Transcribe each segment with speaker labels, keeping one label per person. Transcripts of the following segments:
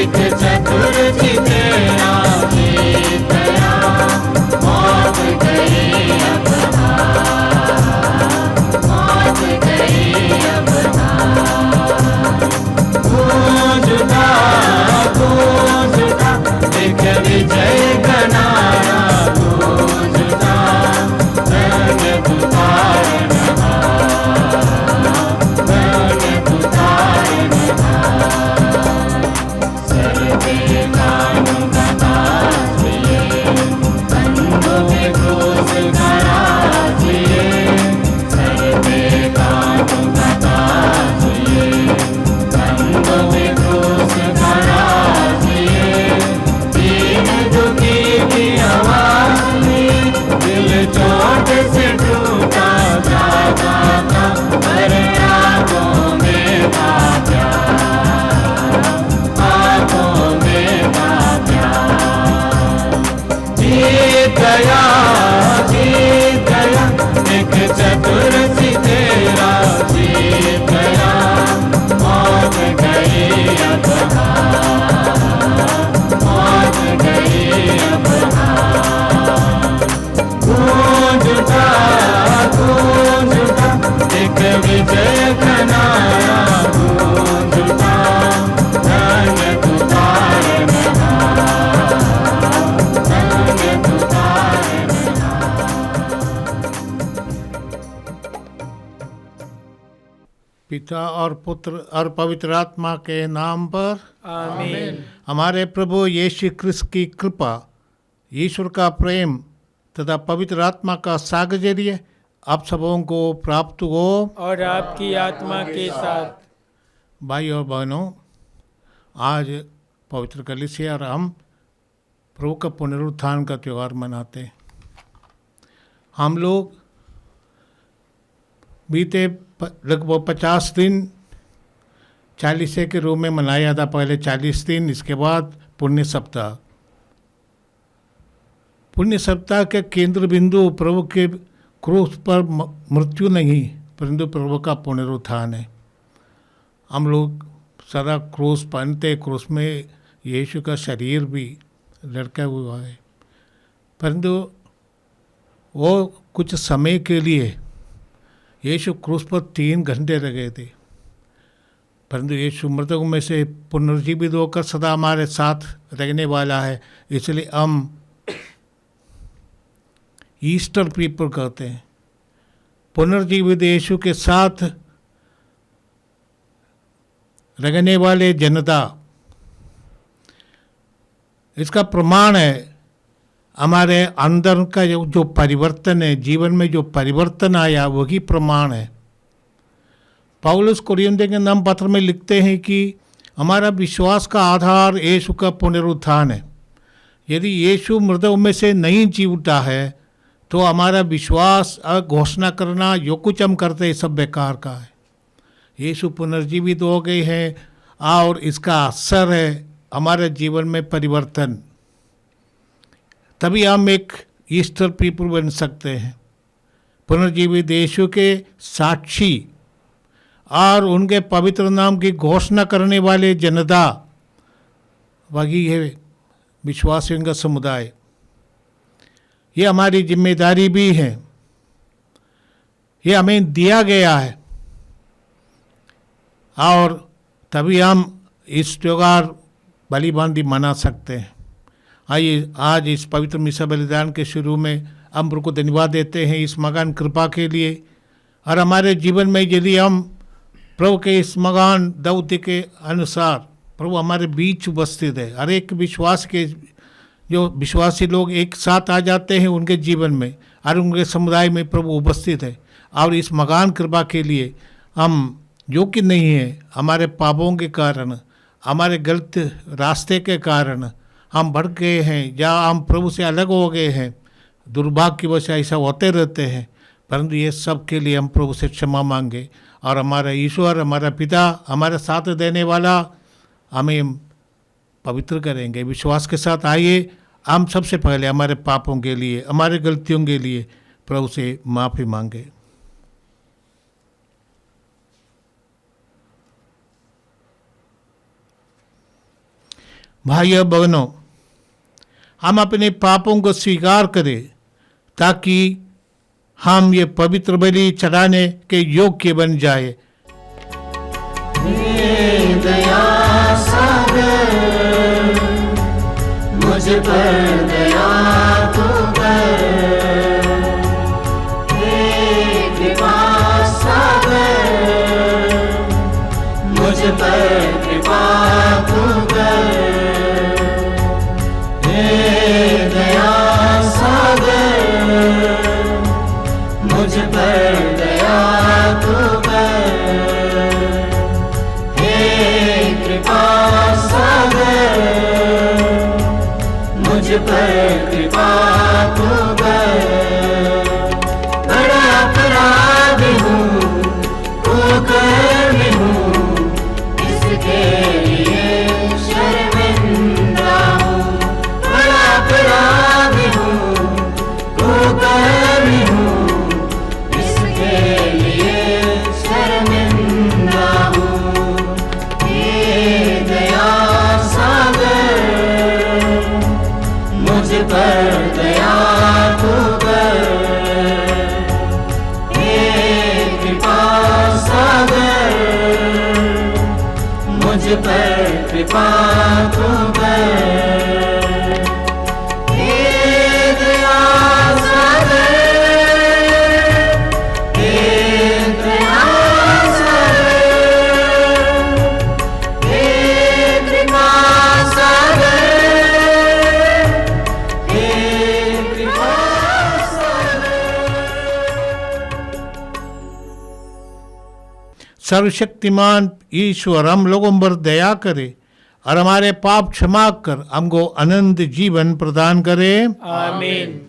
Speaker 1: एक चतुर जी तेरा जीत गया, मौत गई अब मौत गई अब गूंजता गूंजता एक विजय का नारा गूंजता, धन पुकार चोट से टूटा जाता था, पर आंखों में था प्यार, आंखों में था प्यार। जीत गया एक चतुर जी तेरा जीत गया, मौत गई अब मौत गई अब गूंजता गूंजता एक विजय का नारा गूंजता, धन पुकार धन पुकार।
Speaker 2: पिता और पुत्र और पवित्र आत्मा के नाम पर
Speaker 3: आमीन।
Speaker 2: हमारे प्रभु यीशु क्रिस्त की कृपा, ईश्वर का प्रेम तथा पवित्र आत्मा का साहचर्य आप सबों को प्राप्त हो
Speaker 3: और आपकी आत्मा के साथ।
Speaker 2: भाई और बहनों, आज पवित्र कलीसिया और हम प्रभु का पुनरुत्थान का त्यौहार मनाते हैं। हम लोग बीते लगभग 50 दिन चालीसे के रूप में मनाया था। पहले 40 दिन, इसके बाद पुण्य सप्ताह। पुण्य सप्ताह के केंद्र बिंदु प्रभु के क्रूस पर मृत्यु नहीं, परंतु प्रभु का पुनरुत्थान है। हम लोग सदा क्रूस पहनते, क्रूस में यीशु का शरीर भी लटका हुआ है, परंतु वो कुछ समय के लिए यीशु क्रूस पर 3 घंटे लगे थे, परंतु यीशु मृतकों में से पुनर्जीवित होकर सदा हमारे साथ रहने वाला है। इसलिए हम ईस्टर पीपल कहते हैं। पुनर्जीवित यीशु के साथ रहने वाले जनता, इसका प्रमाण है हमारे अंदर का जो परिवर्तन है, जीवन में जो परिवर्तन आया वही प्रमाण है। पौलुस कोरिन्थियों के नाम पत्र में लिखते हैं कि हमारा विश्वास का आधार यीशु का पुनरुत्थान है। यदि यीशु मृतकों में से नहीं जी उठा है तो हमारा विश्वास और घोषणा करना, जो कुछ हम करते हैं, सब बेकार का है। यीशु पुनर्जीवित हो गए हैं और इसका असर है हमारे जीवन में परिवर्तन। तभी हम एक ईस्टर पीपल बन सकते हैं, पुनर्जीवित यीशु के साक्षी और उनके पवित्र नाम की घोषणा करने वाले जनता, वही है विश्वासियों का समुदाय। ये हमारी जिम्मेदारी भी है, ये हमें दिया गया है, और तभी हम इस त्योहार भली भांति मना सकते हैं। आइए आज इस पवित्र मिसा बलिदान के शुरू में हम प्रभु को धन्यवाद देते हैं इस महान कृपा के लिए। और हमारे जीवन में यदि हम प्रभु के इस महान दौत्य के अनुसार प्रभु हमारे बीच उपस्थित है, हर एक विश्वास के जो विश्वासी लोग एक साथ आ जाते हैं उनके जीवन में और उनके समुदाय में प्रभु उपस्थित है। और इस महान कृपा के लिए हम जो कि नहीं है, हमारे पापों के कारण, हमारे गलत रास्ते के कारण हम बढ़ गए हैं या हम प्रभु से अलग हो गए हैं, दुर्भाग्यवश ऐसा होते रहते हैं। परंतु ये सब के लिए हम प्रभु से क्षमा मांगे और हमारा ईश्वर, हमारा पिता, हमारे साथ देने वाला हमें पवित्र करेंगे। विश्वास के साथ आइए हम सबसे पहले हमारे पापों के लिए, हमारे गलतियों के लिए प्रभु से माफ़ी मांगे। भाइयों बहनों, हम अपने पापों को स्वीकार करें ताकि हम ये पवित्र बलि चढ़ाने के योग्य बन जाए।
Speaker 1: हे दया सागर, मुझ पर दया तू कर। हे कृपा सागर, मुझ पर कृपा तू कर। हे दया सागर, मुझ पर दया तू कर। हे कृपा सागर, मुझ पर कृपा तू कर। बड़ा अपराधी हूँ, कुकर्मी हूँ, इसके लिए शर्मिंदा हूँ। बड़ा अपराधी हूँ, कुकर्मी हूँ, इसके लिए शर्मिंदा हूँ। हे दया सागर, मुझ पर दया तू कर। हे कृपा सागर, मुझ पर कृपा तू कर। हे दया सागर, हे दया सागर, हे कृपा सागर, हे कृपा सागर।
Speaker 2: सर्वशक्तिमान ईश्वर हम लोगों पर दया करे और हमारे पाप क्षमा कर हमको अनंत जीवन प्रदान करे।
Speaker 3: आमीन।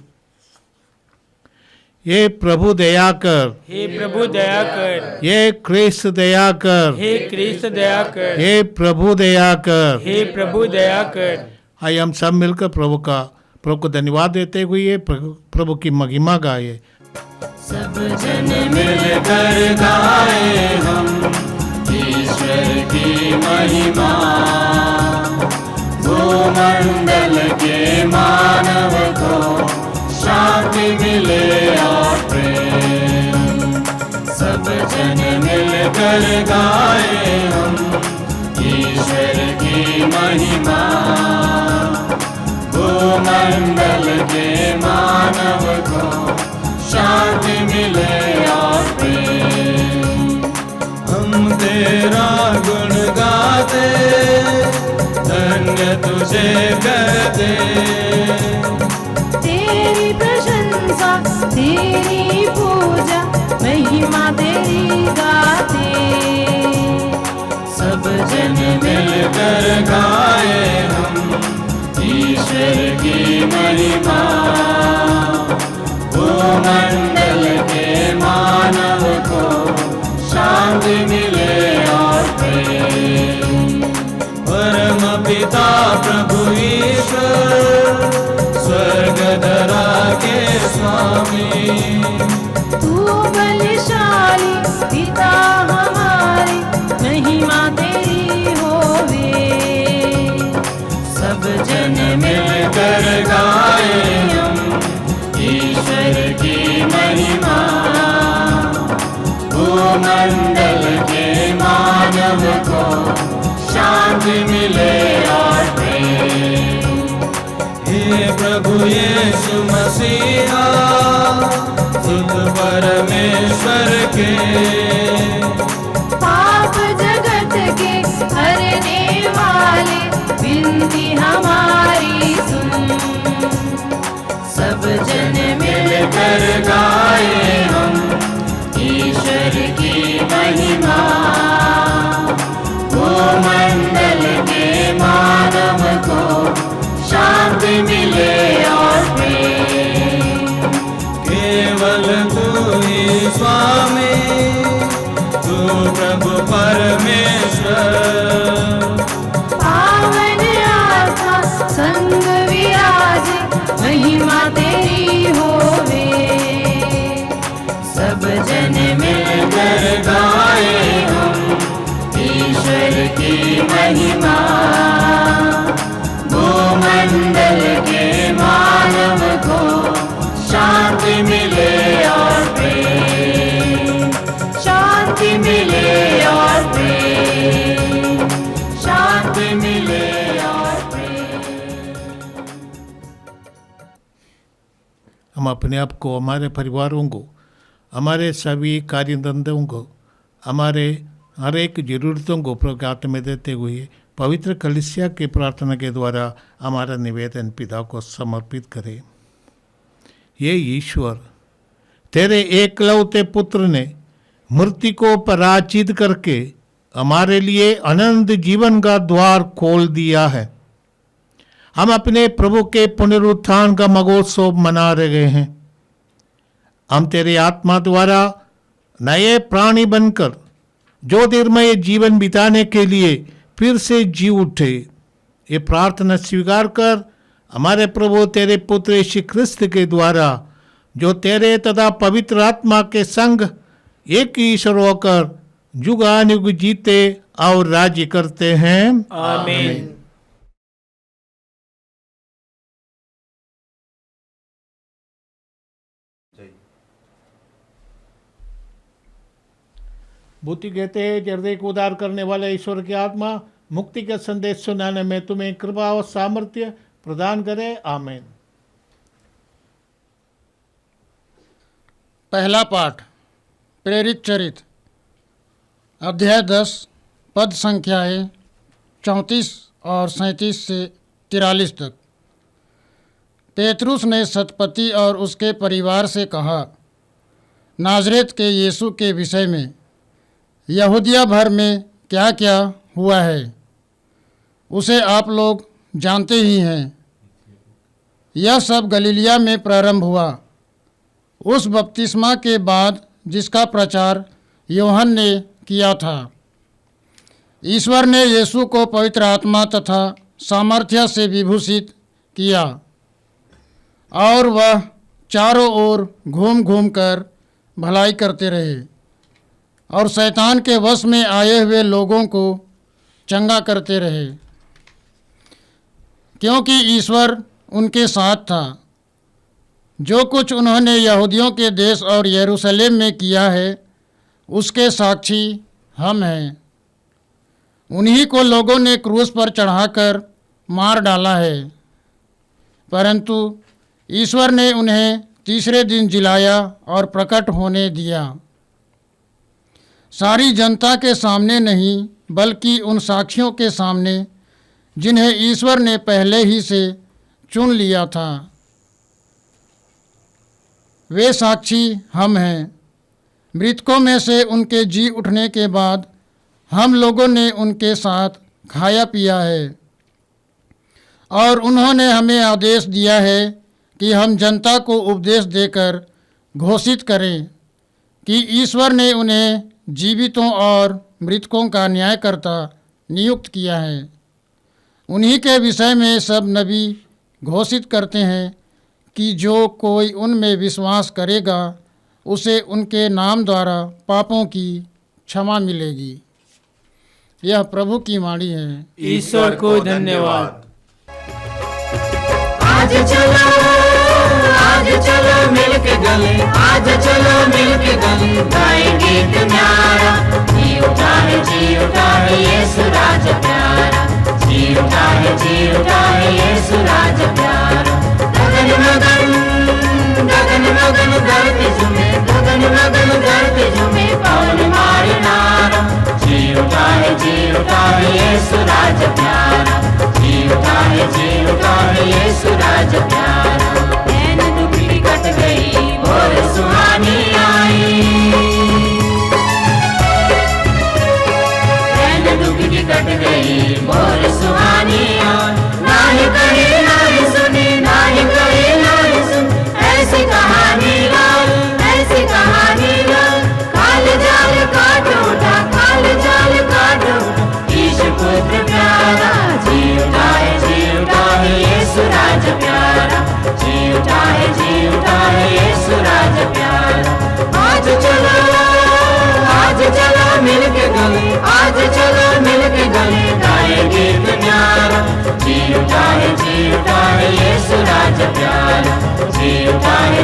Speaker 2: ये प्रभु दया कर,
Speaker 3: हे प्रभु दया कर,
Speaker 2: ये क्रिस्त दया कर,
Speaker 3: हे क्रिस्त दया कर,
Speaker 2: हे प्रभु दया कर।
Speaker 3: हे प्रभु दया कर।
Speaker 2: आइए हम सब मिलकर प्रभु को धन्यवाद देते हुए प्रभु की महिमा गाए।
Speaker 1: सब जन मिलकर गाए हम ईश्वर की महिमा। भूमंडल के मानव को शांति मिले और प्रेम। सब जन मिलकर गाए हम ईश्वर की महिमा। भूमंडल के मानव को शांति मिले और प्रेम। हम तेरा गुण गाते, धन्य तुझे कहते।
Speaker 4: तेरी प्रशंसा, तेरी पूजा, महिमा तेरी गाते।
Speaker 1: सब जन मिलकर गाए हम ईश्वर की महिमा। भूमंडल के मानव को शांति मिले और प्रेम। परम पिता प्रभु ईश्वर, स्वर्ग धरा के स्वामी।
Speaker 4: तू बलशाली पिता हमारे, महिमा तेरी होवे।
Speaker 1: सब जन मिलकर गाए हम ईश्वर की महिमा। भूमंडल के मानव को शांति मिले और प्रेम। हे प्रभु यीशु मसीहा, सुत परमेश्वर के।
Speaker 4: पाप जगत के हरने वाले, विनती हमारी सुन।
Speaker 1: सब जन मिलकर गाए हम ईश्वर की महिमा। भूमंडल के मानव को शांति मिले और प्रेम। केवल तू ही स्वामी, तू प्रभु परमेश्वर।
Speaker 4: पावन आत्मा संग विराजे, महिमा तेरी होवे।
Speaker 1: सब जन मिलकर गाए हम ईश्वर की महिमा। शांति मिले और प्रेम, शांति मिले और प्रेम, शांति मिले और प्रेम।
Speaker 2: हम अपने आप को, हमारे परिवारों को, हमारे सभी कार्यधंधों को, हमारे हर एक ज़रूरतों को प्रभु के हाथ में देते हुए पवित्र कलीसिया की प्रार्थना के द्वारा हमारा निवेदन पिता को समर्पित करें। ये ईश्वर, तेरे एकलौते पुत्र ने मृत्यु को पराजित करके हमारे लिए अनंत जीवन का द्वार खोल दिया है। हम अपने प्रभु के पुनरुत्थान का महोत्सव मना रहे हैं। हम तेरे आत्मा द्वारा नए प्राणी बनकर ज्योतिर्मय जीवन बिताने के लिए फिर से जी उठे। ये प्रार्थना स्वीकार कर हमारे प्रभु तेरे पुत्र यीशु ख्रिस्त के द्वारा, जो तेरे तथा पवित्र आत्मा के संग एक ही ईश्वर होकर जुगानुग जीते और राज्य करते हैं।
Speaker 3: आमीन।
Speaker 2: बुद्धि कहते हैं, हृदय को उदार करने वाले ईश्वर की आत्मा मुक्ति का संदेश सुनाने में तुम्हें कृपा और सामर्थ्य प्रदान करे। आमीन।
Speaker 5: पहला पाठ प्रेरित चरित्र, अध्याय 10, पद संख्याएँ 34 और 37 से 43 तक। पेतरुस ने सतपति और उसके परिवार से कहा, नाजरेत के यीशु के विषय में यहूदिया भर में क्या क्या हुआ है उसे आप लोग जानते ही हैं। यह सब गलीलिया में प्रारंभ हुआ, उस बपतिस्मा के बाद जिसका प्रचार यूहन्ना ने किया था। ईश्वर ने यीशु को पवित्र आत्मा तथा सामर्थ्य से विभूषित किया और वह चारों ओर घूम घूम कर भलाई करते रहे और शैतान के वश में आए हुए लोगों को चंगा करते रहे, क्योंकि ईश्वर उनके साथ था। जो कुछ उन्होंने यहूदियों के देश और यरूशलेम में किया है उसके साक्षी हम हैं। उन्हीं को लोगों ने क्रूस पर चढ़ाकर मार डाला है, परंतु ईश्वर ने उन्हें तीसरे दिन जिलाया और प्रकट होने दिया। सारी जनता के सामने नहीं, बल्कि उन साक्षियों के सामने जिन्हें ईश्वर ने पहले ही से चुन लिया था। वे साक्षी हम हैं। मृतकों में से उनके जी उठने के बाद हम लोगों ने उनके साथ खाया पिया है और उन्होंने हमें आदेश दिया है कि हम जनता को उपदेश देकर घोषित करें कि ईश्वर ने उन्हें जीवितों और मृतकों का न्यायकर्ता नियुक्त किया है। उन्हीं के विषय में सब नबी घोषित करते हैं कि जो कोई उनमें विश्वास करेगा उसे उनके नाम द्वारा पापों की क्षमा मिलेगी। यह प्रभु की वाणी है।
Speaker 3: ईश्वर को धन्यवाद।
Speaker 1: आज चलो मिल के गले, आज चलो मिल के गले, गाएं गीत न्यारा। जी उठा है यीशु राज प्यारा, जी उठा है यीशु राज प्यारा। गगन मगन धरती झूमे, गगन मगन धरती झूमे, पवन मारे नारा। जी उठा है यीशु राज प्यारा, जी उठा है यीशु राज प्यारा। नैन दुखी कट गई, भोर सुहानी आई, नैन दुखी कट गई, भोर सुहानी आई। नाही कही नाही सुनी, नाही कही नाही सुनी, ऐसी कहानी लाई, ऐसी कहानी लाई। काल जाल काट उठा, काल जाल काट उठा, ईश पुत्र प्यारा। जी उठा है यीशु राज प्यारा, जी उठा है यीशु राज प्यारा। आज चलो मिल के गले, आज चलो मिल के गले, गाएं गीत न्यारा। जी उठा है यीशु राज प्यारा, जी उठा है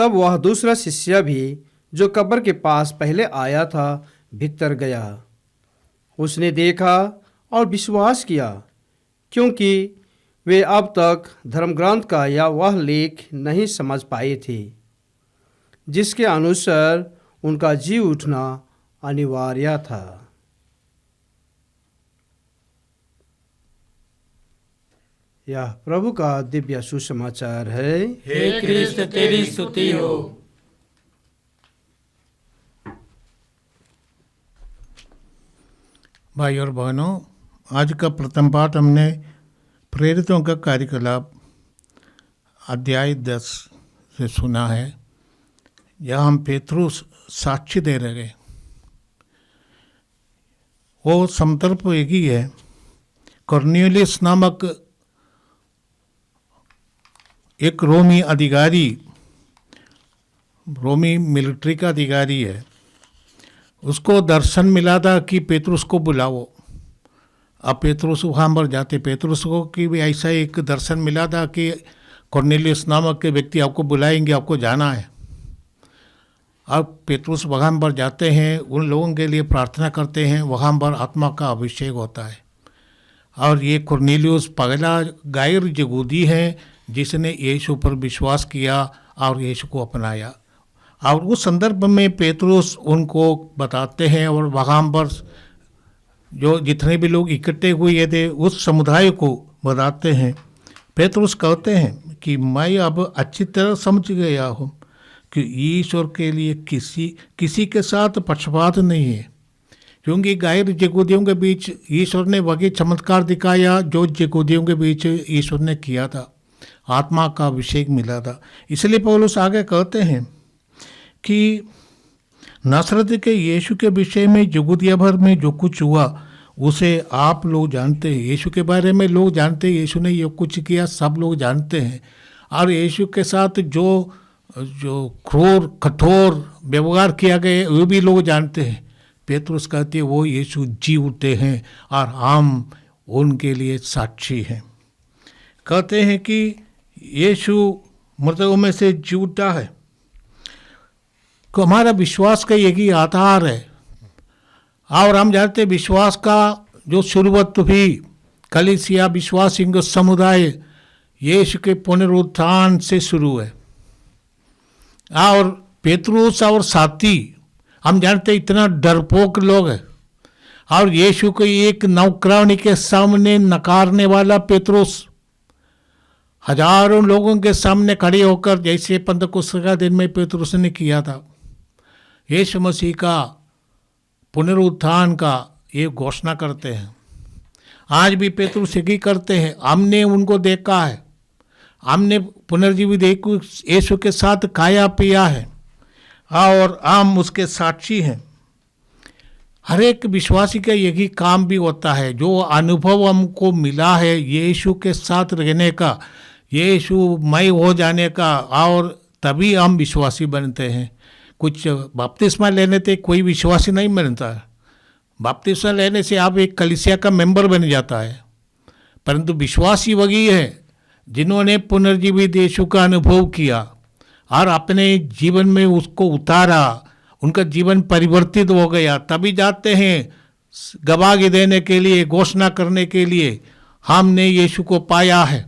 Speaker 6: तब वह दूसरा शिष्य भी जो कब्र के पास पहले आया था भीतर गया। उसने देखा और विश्वास किया, क्योंकि वे अब तक धर्मग्रंथ का या वह लेख नहीं समझ पाए थे जिसके अनुसार उनका जी उठना अनिवार्य था। यह प्रभु का दिव्य सुसमाचार है।
Speaker 3: हे कृष्ण तेरी स्तुति हो।
Speaker 2: भाई और बहनों, आज का प्रथम पाठ हमने प्रेरितों का कार्यकलाप अध्याय 10 से सुना है। यहाँ हम पेतरुस साक्षी दे रहे हैं। वो संदर्भ एक ही है। कॉर्नेलियस नामक एक रोमी अधिकारी, रोमी मिलिट्री का अधिकारी है, उसको दर्शन मिला था कि पेतरुस को बुलाओ। अब पेतरुस वहाँ पर जाते, पेतरुस को कि भी ऐसा एक दर्शन मिला था कि कॉर्नेलियस नामक के व्यक्ति आपको बुलाएंगे, आपको जाना है। अब पेतरुस वहाँ पर जाते हैं, उन लोगों के लिए प्रार्थना करते हैं, वहाँ पर आत्मा का अभिषेक होता है। और ये कॉर्नेलियस पहला गैर यहूदी है जिसने यीशु पर विश्वास किया और यीशु को अपनाया। और उस संदर्भ में पेतरुस उनको बताते हैं और वहाँ पर जो जितने भी लोग इकट्ठे हुए थे उस समुदाय को बताते हैं। पेतरुस कहते हैं कि मैं अब अच्छी तरह समझ गया हूँ कि ईश्वर के लिए किसी के साथ पक्षपात नहीं है, क्योंकि गैर यहूदियों के बीच ईश्वर ने वही चमत्कार दिखाया जो यहूदियों के बीच ईश्वर ने किया था। आत्मा का अभिषेक मिला था। इसलिए पौलुस आगे कहते हैं कि नासरत के यीशु के विषय में यहूदिया भर में जो कुछ हुआ उसे आप लोग जानते हैं। यीशु के बारे में लोग जानते हैं, यीशु ने ये कुछ किया सब लोग जानते हैं। और यीशु के साथ जो क्रूर कठोर व्यवहार किया गया वो भी लोग जानते हैं। पेतरुस कहते हैं वो यीशु जी उठते हैं और हम उनके लिए साक्षी हैं। कहते हैं कि यीशु मृतकों में से जी उठा है, तो हमारा विश्वास का यही आधार है। और हम जानते विश्वास का जो शुरुआत हुई कलीसिया विश्वासी समुदाय यीशु के पुनरुत्थान से शुरू है। और पेतरुस और साथी हम जानते इतना डरपोक लोग हैं, और यीशु को एक नौकरानी के सामने नकारने वाला पेतरुस हजारों लोगों के सामने खड़े होकर जैसे पंतकुस्त का दिन में पेतरुस ने किया था यीशु मसीह का पुनरुत्थान का ये घोषणा करते हैं। आज भी पेतरुस यही करते हैं। हमने उनको देखा है, हमने पुनर्जीवित यीशु के साथ खाया पिया है और हम उसके साक्षी हैं। हर एक विश्वासी का यही काम भी होता है। जो अनुभव हमको मिला है यीशु के साथ रहने का, यीशु मय हो जाने का, और तभी हम विश्वासी बनते हैं। कुछ बपतिस्मा लेने से कोई विश्वासी नहीं बनता है। बपतिस्मा लेने से आप एक कलीसिया का मेंबर बन जाता है, परंतु विश्वासी वही है जिन्होंने पुनर्जीवित यीशु का अनुभव किया और अपने जीवन में उसको उतारा, उनका जीवन परिवर्तित हो गया, तभी जाते हैं गवाही देने के लिए, घोषणा करने के लिए हमने यीशु को पाया है,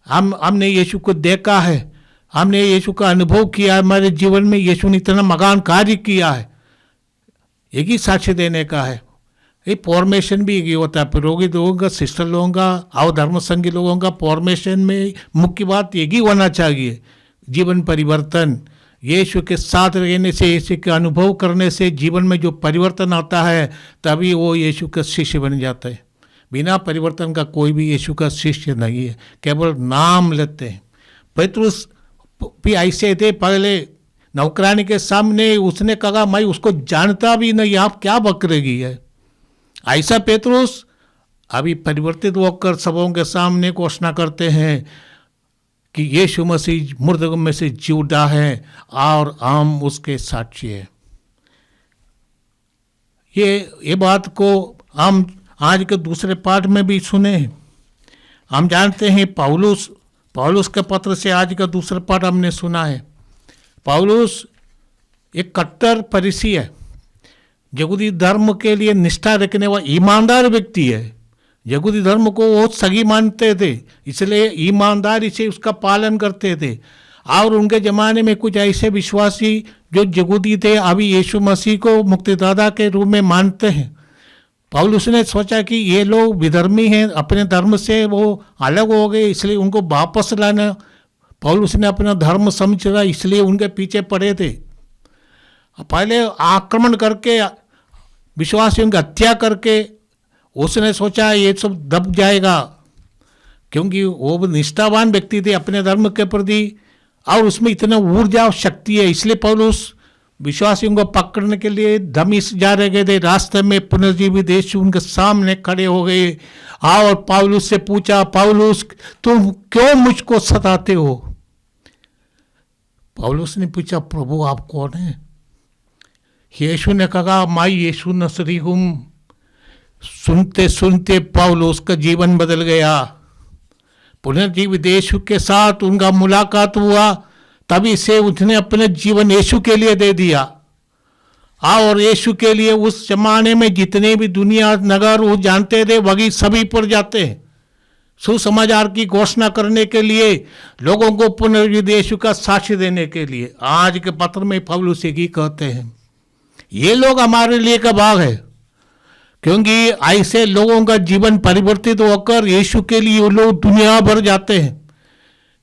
Speaker 2: हमने यीशु को देखा है, हमने यीशु का अनुभव किया है, हमारे जीवन में यीशु ने इतना महान कार्य किया है। एक ही साक्ष्य देने का है। ये फॉर्मेशन भी यही होता है। पुरोहित लोगों का, सिस्टर लोगों का और धर्म संघी लोगों का फॉर्मेशन में मुख्य बात यही होना चाहिए, जीवन परिवर्तन। यीशु के साथ रहने से, यीशु के अनुभव करने से जीवन में जो परिवर्तन आता है तभी वो यीशु का शिष्य बन जाता है। बिना परिवर्तन का कोई भी यीशु का शिष्य नहीं है, केवल नाम लेते हैं। पेतरुस भी ऐसे थे। पहले नौकरानी के सामने उसने कहा मैं उसको जानता भी नहीं, आप क्या बकरेगी है। ऐसा पेतरुस अभी परिवर्तित होकर सबों के सामने घोषणा करते हैं कि यीशु मसीह मुर्दों में से जी उठा है और हम उसके साक्षी हैं। ये बात को हम आज के दूसरे पाठ में भी सुने हैं। हम जानते हैं पौलुस के पत्र से आज का दूसरा पाठ हमने सुना है। पौलुस एक कट्टर फरीसी है, यहूदी धर्म के लिए निष्ठा रखने वाला ईमानदार व्यक्ति है। यहूदी धर्म को वो सही मानते थे, इसलिए ईमानदारी से उसका पालन करते थे। और उनके ज़माने में कुछ ऐसे विश्वासी जो यहूदी थे अभी यीशु मसीह को मुक्तिदाता के रूप में मानते हैं। पौलुस ने सोचा कि ये लोग विधर्मी हैं, अपने धर्म से वो अलग हो गए, इसलिए उनको वापस लाना पौलुस ने अपना धर्म समझा, इसलिए उनके पीछे पड़े थे। पहले आक्रमण करके विश्वासियों की हत्या करके उसने सोचा ये सब दब जाएगा, क्योंकि वो निष्ठावान व्यक्ति थे अपने धर्म के प्रति और उसमें इतना ऊर्जा और शक्ति है। इसलिए पौलुस विश्वासियों को पकड़ने के लिए धमिश्क जा रहे थे। रास्ते में पुनर्जीवित यीशु उनके सामने खड़े हो गए और पौलुस से पूछा, पौलुस तुम क्यों मुझको सताते हो? पौलुस ने पूछा, प्रभु आप कौन हैं? यीशु ने कहा, मैं यीशु नसरी हूँ। सुनते सुनते पौलुस का जीवन बदल गया। पुनर्जीवित यीशु के साथ उनका मुलाकात हुआ, तभी से उसने अपने जीवन यीशु के लिए दे दिया। और यीशु के लिए उस जमाने में जितने भी दुनिया नगर वो जानते थे वही सभी पर जाते हैं सुसमाचार की घोषणा करने के लिए, लोगों को पुनर्जीवित यीशु का साक्ष्य देने के लिए। आज के पत्र में पौलुस ही कहते हैं ये लोग हमारे लिए का भाग है, क्योंकि ऐसे लोगों का जीवन परिवर्तित होकर यीशु के लिए वो लोग दुनिया भर जाते हैं।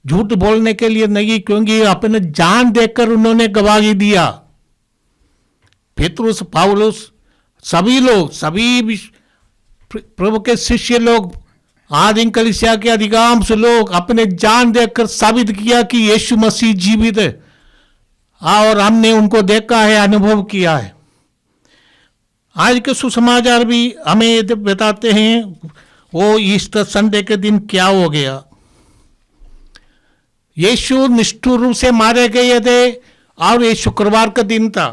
Speaker 2: झूठ बोलने के लिए नहीं, क्योंकि अपने जान देकर उन्होंने गवाही दिया। पेतरुस, पौलुस, सभी लोग, सभी प्रभु के शिष्य लोग, आदिम कलीसिया के अधिकांश लोग अपने जान देकर साबित किया कि यीशु मसीह जीवित है, और हमने उनको देखा है, अनुभव किया है। आज के सुसमाचार भी हमें बताते हैं वो ईस्टर संडे के दिन क्या हो गया। यीशु निष्ठुर रूप से मारे गए थे और ये शुक्रवार का दिन था।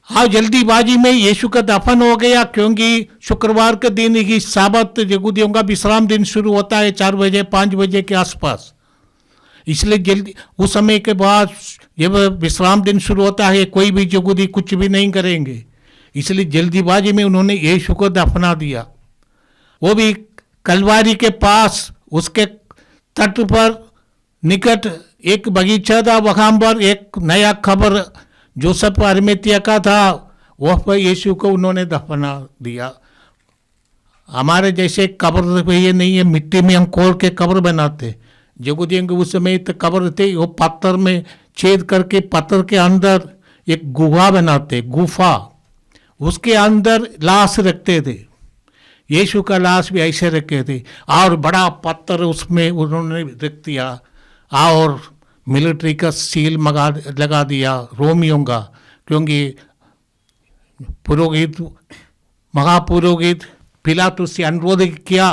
Speaker 2: हाँ, जल्दीबाजी में यीशु का दफन हो गया, क्योंकि शुक्रवार के दिन ही साबत यहूदियों का विश्राम दिन शुरू होता है 4 बजे 5 बजे के आसपास। इसलिए जल्दी उस समय के बाद जब विश्राम दिन शुरू होता है कोई भी यहूदी कुछ भी नहीं करेंगे, इसलिए जल्दीबाजी में उन्होंने यीशु को दफना दिया। वो भी कलवारी के पास उसके तट पर निकट एक बगीचा था, वहाँ पर एक नया खबर जोसेफ अरिमतिया का था, वह पर यीशु को उन्होंने दफना दिया। हमारे जैसे कब्र ये नहीं है, मिट्टी में हम कोड़ के कब्र बनाते। यहूदियों के उस समय तो कब्र थे, वो पत्थर में छेद करके पत्थर के अंदर एक गुफा बनाते, गुफा, उसके अंदर लाश रखते थे। यीशु का लाश भी ऐसे रखे थे, और बड़ा पत्थर उसमें उन्होंने रख दिया, और मिलिट्री का सील लगा दिया रोमियों का, क्योंकि पुरोहित, महापुरोहित पिलातुस से अनुरोध किया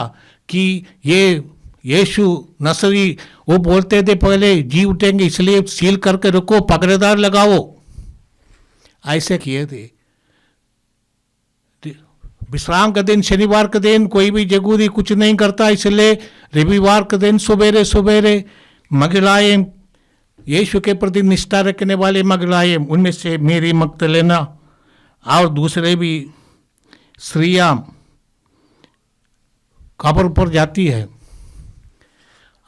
Speaker 2: कि ये यीशु नसरी, वो बोलते थे पहले जी उठेंगे, इसलिए सील करके रखो, पकड़ेदार लगाओ, ऐसे किए थे। विश्राम का दिन, शनिवार के दिन कोई भी यहूदी कुछ नहीं करता, इसलिए रविवार के दिन सवेरे सवेरे महिलाएं, यीशु के प्रति निष्ठा रखने वाले महिलाएं, उनमें से मेरी मगदलेना और दूसरे भी स्त्रियां कब्र पर जाती है,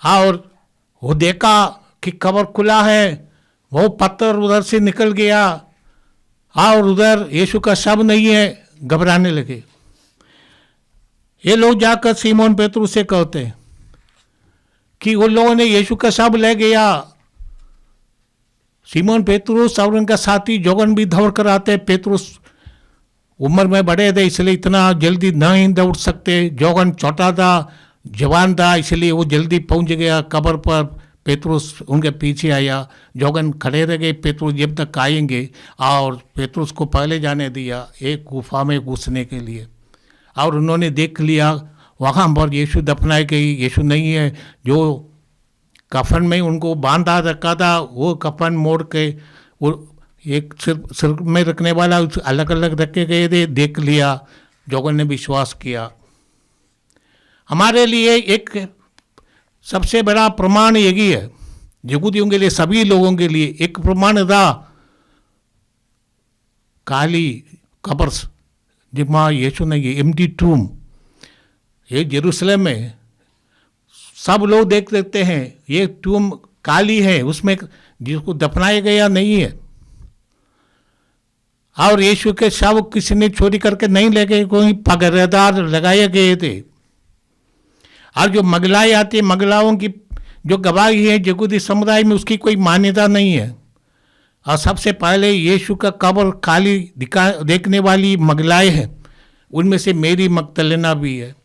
Speaker 2: और वो देखा कि कब्र खुला है, वो पत्थर उधर से निकल गया और उधर यीशु का शव नहीं है, घबराने लगे। ये लोग जाकर सीमोन पेतरुस से कहते हैं कि उन लोगों ने यीशु का शव ले गया। सीमोन पेतरुस और उनका साथी जोगन भी दौड़ कर आते। पेतरुस उम्र में बड़े थे, इसलिए इतना जल्दी नहीं दौड़ सकते। जोगन छोटा था, जवान था, इसलिए वो जल्दी पहुंच गया कब्र पर। पेतरुस उनके पीछे आया, जोगन खड़े रह गए, पेतरुस जब तक आएंगे, और पेतरुस को पहले जाने दिया एक गुफा में घुसने के लिए। और उन्होंने देख लिया वहाँ पर यीशु दफनाई गई, यीशु नहीं है। जो कफन में उनको बांधा रखा था, वो कफन मोड़ के वो एक सिर में रखने वाला अलग अलग रखे गए थे, देख लिया, जोगन ने विश्वास किया। हमारे लिए एक सबसे बड़ा प्रमाण यही है, यहूदियों के लिए, सभी लोगों के लिए एक प्रमाण था। काली कब्र जिसमें यीशु ने, ये एम्प्टी टूम, ये यरूशलेम में सब लोग देख सकते हैं, ये टूम काली है, उसमें जिसको दफनाया गया नहीं है। और यीशु के शव किसी ने चोरी करके नहीं ले गए, कोई पहरेदार लगाए गए थे। और जो महिलाएं आती है, महिलाओं की जो गवाही है यहूदी समुदाय में, उसकी कोई मान्यता नहीं है। और सबसे पहले यीशु का कब्र खाली देखने वाली महिलाएं हैं, उनमें से मेरी मगदलेना भी है।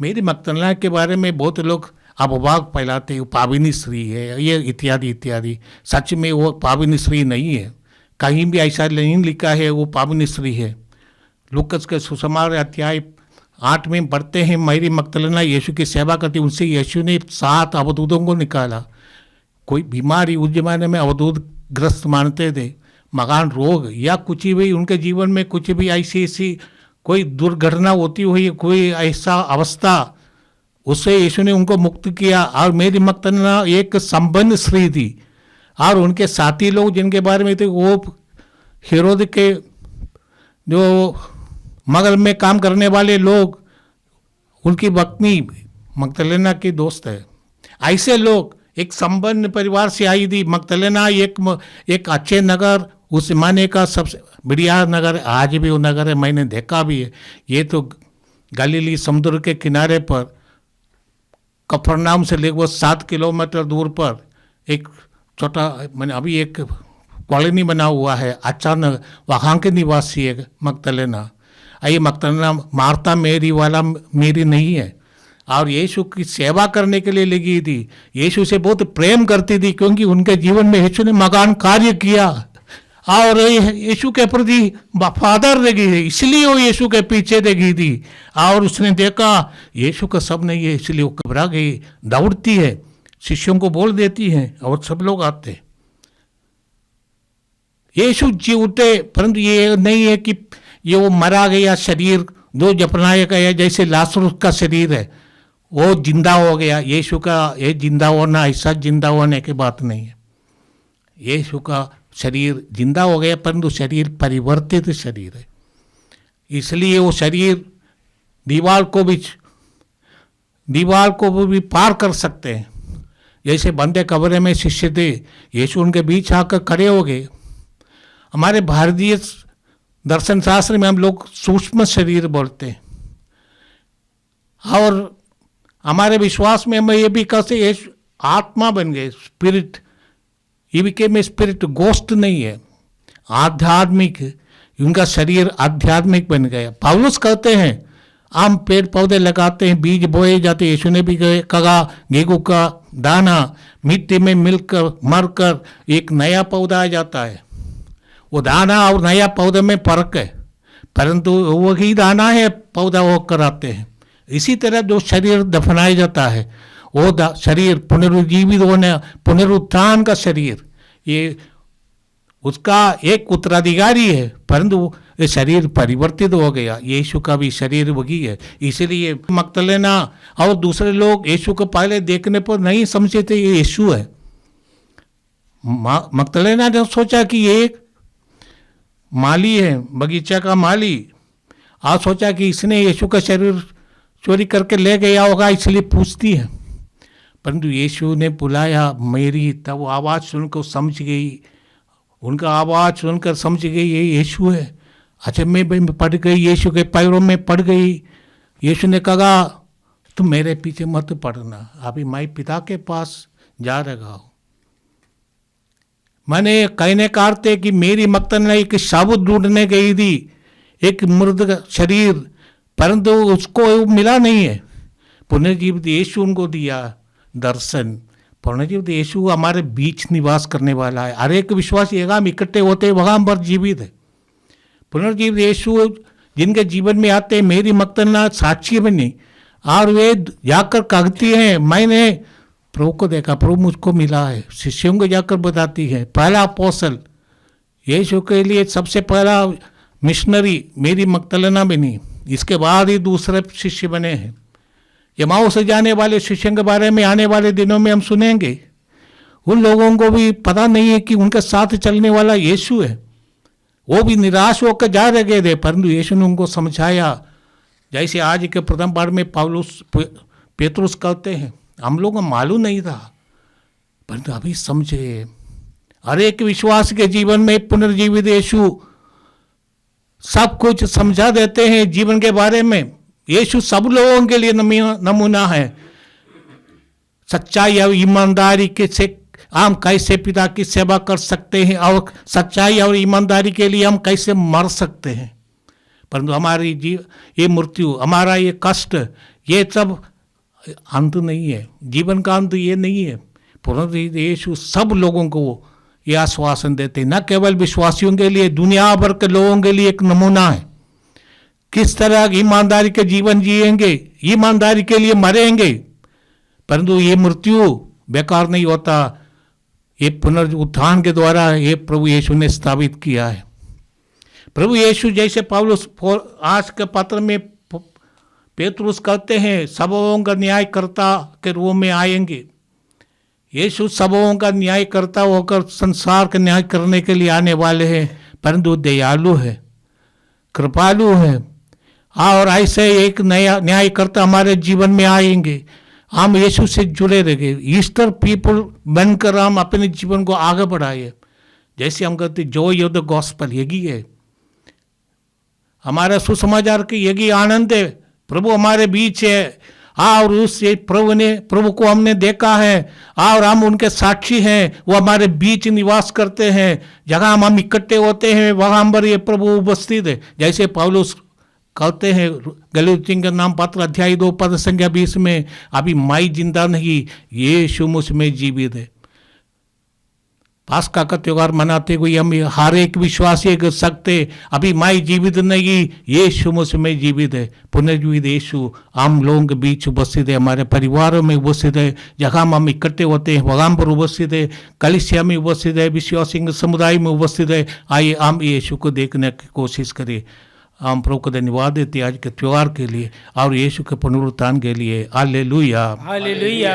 Speaker 2: मेरी मगदलेना के बारे में बहुत लोग अफवाह फैलाते हैं, वो पाविनी स्त्री है, ये इत्यादि इत्यादि। सच में वो पाविनी स्त्री नहीं है, कहीं भी ऐसा नहीं लिखा है वो पाविनी स्त्री है। लूकस के सुसमाचार अध्याय 8 में पढ़ते हैं, मेरी मगदलेना यीशु की सेवा करती, उनसे यीशु ने 7 अवधूतों को निकाला। कोई बीमारी उस जमाने में अवधूत ग्रस्त मानते थे, मकान रोग या कुछ भी उनके जीवन में कुछ भी ऐसी कोई दुर्घटना होती हुई, कोई ऐसा अवस्था, उससे यीशु ने उनको मुक्त किया। और मेरी मगदलेना एक संपन्न स्त्री थी, और उनके साथी लोग जिनके बारे में थे वो हेरोद के जो मगर में काम करने वाले लोग, उनकी पत्नी मगदलेना की दोस्त है। ऐसे लोग एक संपन्न परिवार से आई थी। मगदलेना एक अच्छे नगर, उस जमाने का सबसे बढ़िया नगर, आज भी वो नगर है, मैंने देखा भी है। ये तो गलीली समुद्र के किनारे पर कफरनाम से लगभग 7 किलोमीटर दूर पर एक छोटा, मैंने अभी एक कॉलोनी बना हुआ है, अचानक वहाँ के निवासी है मगदलेना। ये मगदलेना मार्था मेरी वाला मेरी नहीं है, और यीशु की सेवा करने के लिए लगी थी। यीशु से बहुत प्रेम करती थी, क्योंकि उनके जीवन में यीशु ने महान कार्य किया और यीशु के प्रति वफादार लगी है, इसलिए वो यीशु के पीछे लगी थी। और उसने देखा यीशु का सब नहीं है, इसलिए वो घबरा गई, दौड़ती है, शिष्यों को बोल देती है, और सब लोग आते। यीशु जी उठे, परंतु ये नहीं है कि ये वो मरा गया शरीर जो दफनाया गया, जैसे लाजरुस का शरीर है वो जिंदा हो गया। यीशु का ये जिंदा होना ऐसा जिंदा होने की बात नहीं है। यीशु का शरीर जिंदा हो गया, परंतु शरीर परिवर्तित शरीर है, इसलिए वो शरीर दीवार को भी पार कर सकते हैं। जैसे बंदे कमरे में शिष्य थे, यीशु उनके बीच आकर खड़े हो गए। हमारे भारतीय दर्शन शास्त्र में हम लोग सूक्ष्म शरीर बोलते हैं, और हमारे विश्वास में हम ये भी कहते हैं आत्मा बन गए, स्पिरिट। ये भी में स्पिरिट गोस्ट नहीं है, आध्यात्मिक, उनका शरीर आध्यात्मिक बन गया। पौलुस कहते हैं आम पेड़ पौधे लगाते हैं, बीज बोए जाते, यीशु ने भी कहा गेहूं का दाना मिट्टी में मिलकर मरकर एक नया पौधा आ जाता है। वो दाना और नया पौधे में फर्क है, परंतु वही दाना है, पौधा होकर आते हैं। इसी तरह जो शरीर दफनाया जाता है, वो शरीर पुनरुज्जीवित होने, पुनरुत्थान का शरीर, ये उसका एक उत्तराधिकारी है, परंतु ये शरीर परिवर्तित हो गया। यीशु का भी शरीर वही है। इसलिए मगदलेना और दूसरे लोग यीशु को पहले देखने पर नहीं समझे थे ये यीशु है। मगदलेना ने सोचा कि ये एक माली है, बगीचा का माली, आज सोचा कि इसने यीशु का शरीर चोरी करके ले गया होगा, इसलिए पूछती है। परंतु यीशु ने बुलाया मेरी, तब वो आवाज़ सुनकर समझ गई, उनका आवाज़ सुनकर समझ गई ये यीशु है। अचंभे में पड़ गई, यीशु के पैरों में पड़ गई। यीशु ने कहा तुम मेरे पीछे मत पड़ना, अभी मैं पिता के पास जा रहा हूँ। मैंने कहने का अर्थ है कि मेरी मगदलेना एक शव ढूंढने गई थी, एक मृत शरीर, परंतु उसको मिला नहीं है। पुनर्जीवित यीशु उनको दिया दर्शन। पुनर्जीवित यीशु हमारे बीच निवास करने वाला है। हर एक विश्वासी हम इकट्ठे होते हैं, वहाँ पर जीवित है। पुनर्जीवित यीशु जिनके जीवन में आते हैं, मेरी मगदलेना साक्षी बनी, और वे जाकर कहती हैं मैंने प्रभु को देखा, प्रभु मुझको मिला है। शिष्यों को जाकर बताती है। पहला अपोस्तल यीशु के लिए सबसे पहला मिशनरी मेरी मगदलेना बनी, इसके बाद ही दूसरे शिष्य बने हैं। यमाऊ से जाने वाले शिष्यों के बारे में आने वाले दिनों में हम सुनेंगे। उन लोगों को भी पता नहीं है कि उनके साथ चलने वाला यीशु है। वो भी निराश होकर जा रहे थे, परंतु यीशु ने उनको समझाया। जैसे आज के प्रथम पाठ में पौलुस पेतरुस कहते हैं, हम लोगों को मालूम नहीं था, परंतु अभी समझे। हर एक विश्वास के जीवन में पुनर्जीवित यीशु सब कुछ समझा देते हैं जीवन के बारे में। यीशु सब लोगों के लिए नमूना है। सच्चाई और ईमानदारी के से हम कैसे पिता की सेवा कर सकते हैं और सच्चाई और ईमानदारी के लिए हम कैसे मर सकते हैं। परंतु हमारी ये मृत्यु, हमारा ये कष्ट, ये सब अंत नहीं है। जीवन का अंत ये नहीं है। पुनर्जीवित यीशु सब लोगों को ये आश्वासन देते हैं, न केवल विश्वासियों के लिए, दुनिया भर के लोगों के लिए एक नमूना है। किस तरह ईमानदारी के जीवन जिएंगे, ईमानदारी के लिए मरेंगे, परंतु ये मृत्यु बेकार नहीं होता। ये पुनरुत्थान के द्वारा ये प्रभु यीशु ने स्थापित किया है। प्रभु यीशु जैसे पौलुस आज के पत्र में पेतरुस कहते हैं, सबों का न्यायकर्ता के रूप में आएंगे। यीशु सबों का न्यायकर्ता होकर संसार का न्याय करने के लिए आने वाले हैं, परंतु दयालु है, कृपालु है। और ऐसे एक नया न्यायकर्ता हमारे जीवन में आएंगे। हम यीशु से जुड़े रहेंगे। ईस्टर पीपल बनकर हम अपने जीवन को आगे बढ़ाए। जैसे हम कहते जॉय ऑफ द गॉस्पेल, यही है हमारा सुसमाचार की, यही आनंद है। प्रभु हमारे बीच है और उससे प्रभु को हमने देखा है और हम उनके साक्षी हैं। वो हमारे बीच निवास करते हैं। जहाँ हम इकट्ठे होते हैं वहाँ पर ये प्रभु उपस्थित है। जैसे पौलुस कहते हैं गलातियों के नाम पत्र अध्याय 2 पद संख्या 20 में, अभी मैं जिंदा नहीं, यीशु मुझ में जीवित है। पास्का का त्योहार मनाते हुए हम हर एक विश्वासी कह सकते, अभी मैं जीवित नहीं, यीशु मुझ में जीवित है। पुनर्जीवित यीशु हम लोगों के बीच उपस्थित है, हमारे परिवारों में उपस्थित है, जहाँ हम इकट्ठे होते हैं वहाँ पर उपस्थित है, कलीसिया में उपस्थित है, विश्वासी समुदाय में उपस्थित है। आइए हम यीशु को देखने की कोशिश करें। हम प्रभु को धन्यवाद देते आज के त्योहार के लिए और यीशु के पुनरुत्थान के लिए। Hallelujah,
Speaker 3: hallelujah.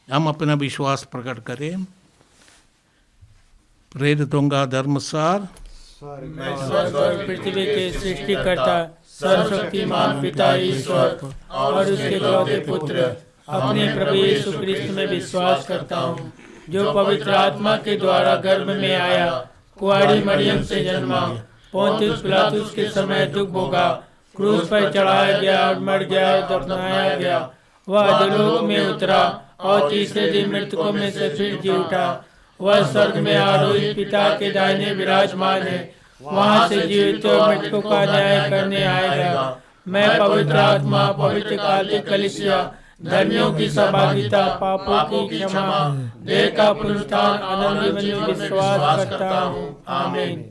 Speaker 2: हम अपना विश्वास प्रकट करें। प्रेरितों का धर्मसार।
Speaker 3: मैं स्वर्ग और पृथ्वी के सृष्टिकर्ता सर्वशक्तिमान पिता ईश्वर और उसके द्वारे पुत्र अपने प्रभु यीशु क्रिस्त में विश्वास करता हूँ, जो पवित्र आत्मा के द्वारा गर्भ में आया, कुंवारी मरियम से जन्मा, पोंतियुस पिलातुस के समय दुख भोगा, क्रूस पर चढ़ाया गया और मर गया, दफनाया गया। वह अधोलोक में उतरा और तीसरे दिन मृतकों में से फिर जी उठा। वह स्वर्ग में आरोहित पिता के दाहिने विराजमान है। वहां से जीवित और मृतकों का न्याय करने आएगा। मैं पवित्र आत्मा, पवित्र कार्तिक कलीसिया, धर्मियों की सहभागिता, पापों की क्षमा, देह का पुनरुत्थान, अनंत जीवन में विश्वास करता हूँ। आमीन।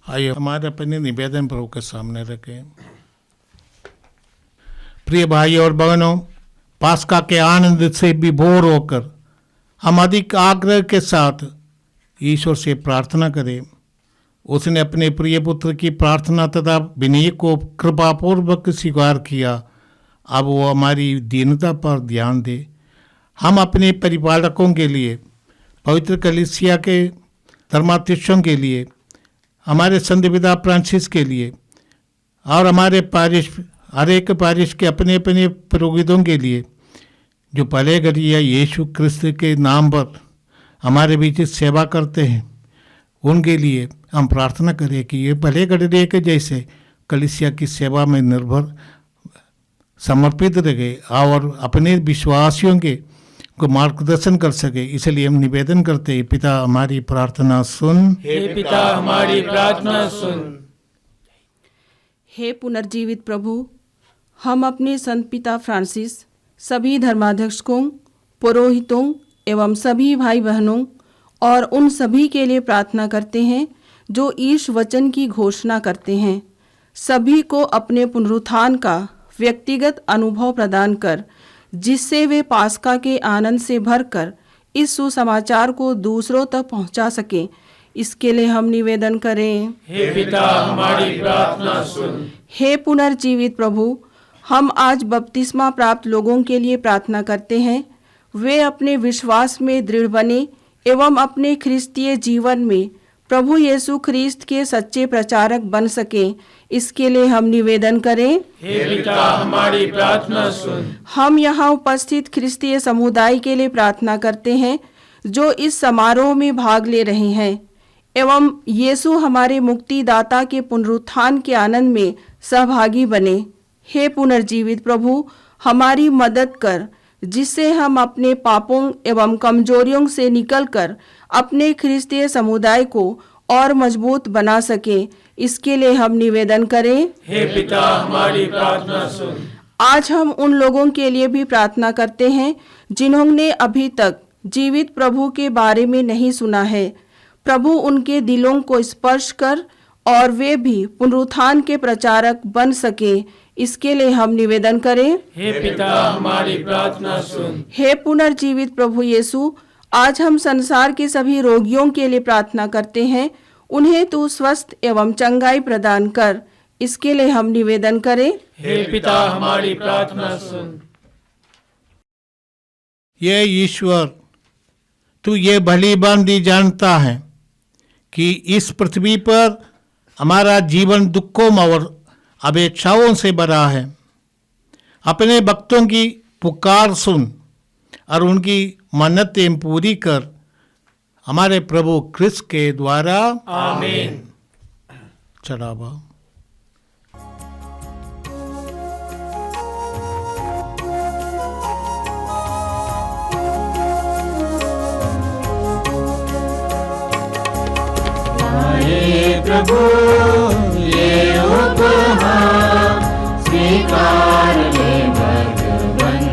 Speaker 2: आइए हमारे अपने निवेदन प्रभु के सामने रखें। प्रिय भाई और बहनों, पास्का के आनंद से विभोर होकर हम अधिक आग्रह के साथ ईश्वर से प्रार्थना करें। उसने अपने प्रिय पुत्र की प्रार्थना तथा विनय को कृपापूर्वक स्वीकार किया। अब वो हमारी दीनता पर ध्यान दे। हम अपने परिपालकों के लिए, पवित्र कलीसिया के धर्माध्यक्षों के लिए, हमारे संत पिता फ्रांसिस के लिए और हमारे पारिश, हर एक पारिश के अपने अपने पुरोहितों के लिए, जो भले घड़िया यीशु क्रिस्त के नाम पर हमारे बीच सेवा करते हैं, उनके लिए हम प्रार्थना करें कि ये भले घड़िया के जैसे कलीसिया की सेवा में निर्भर समर्पित रहे और अपने विश्वासियों के को मार्गदर्शन कर सके। इसलिए हम निवेदन करते हैं, पिता हमारी प्रार्थना सुन।
Speaker 3: हे पिता हमारी प्रार्थना सुन।
Speaker 7: हे पुनर्जीवित प्रभु, हम अपने संत पिता फ्रांसिस, सभी धर्माध्यक्षों, पुरोहितों एवं सभी भाई बहनों और उन सभी के लिए प्रार्थना करते हैं जो ईश वचन की घोषणा करते हैं। सभी को अपने पुनरुत्थान का व्यक्तिगत अनुभव प्रदान कर, जिससे वे पास्का के आनंद से भरकर इस सुसमाचार को दूसरों तक पहुंचा सकें। इसके लिए हम निवेदन करें।
Speaker 3: हे पिता हमारी प्रार्थना सुन।
Speaker 7: हे पुनर्जीवित प्रभु, हम आज बपतिस्मा प्राप्त लोगों के लिए प्रार्थना करते हैं। वे अपने विश्वास में दृढ़ बने एवं अपने ख्रिस्तीय जीवन में प्रभु यीशु ख्रिस्त के सच्चे प्रचारक बन सकें, इसके लिए हम निवेदन करें।
Speaker 3: हे पिता, हमारी प्रार्थना सुन।
Speaker 7: हम यहाँ उपस्थित ख्रिस्तीय समुदाय के लिए प्रार्थना करते हैं जो इस समारोह में भाग ले रहे हैं एवं यीशु हमारे मुक्तिदाता के पुनरुत्थान के आनंद में सहभागी बने। हे पुनर्जीवित प्रभु, हमारी मदद कर जिससे हम अपने पापों एवं कमजोरियों से निकलकर अपने ख्रिस्तीय समुदाय को और मजबूत बना सके, इसके लिए हम निवेदन करें।
Speaker 3: हे पिता, हमारी प्रार्थना सुन।
Speaker 7: आज हम उन लोगों के लिए भी प्रार्थना करते हैं जिन्होंने अभी तक जीवित प्रभु के बारे में नहीं सुना है। प्रभु उनके दिलों को स्पर्श कर और वे भी पुनरुत्थान के प्रचारक बन सके, इसके लिए हम निवेदन करें।
Speaker 3: हे पिता, हमारी प्रार्थना सुन।
Speaker 7: हे पुनर्जीवित प्रभु यीशु, आज हम संसार के सभी रोगियों के लिए प्रार्थना करते हैं, उन्हें तू स्वस्थ एवं चंगाई प्रदान कर, इसके लिए हम निवेदन करें।
Speaker 3: हे पिता, हमारी प्रार्थना सुन।
Speaker 2: ये ईश्वर, तू ये भली भांति जानता है कि इस पृथ्वी पर हमारा जीवन दुखों और अपेक्षाओं से भरा है। अपने भक्तों की पुकार सुन और उनकी मन्नतें पूरी कर, हमारे प्रभु क्रिस्त के द्वारा।
Speaker 3: आमीन।
Speaker 2: चढ़ावा।
Speaker 1: प्रभु ये उपहार स्वीकार ले भगवन।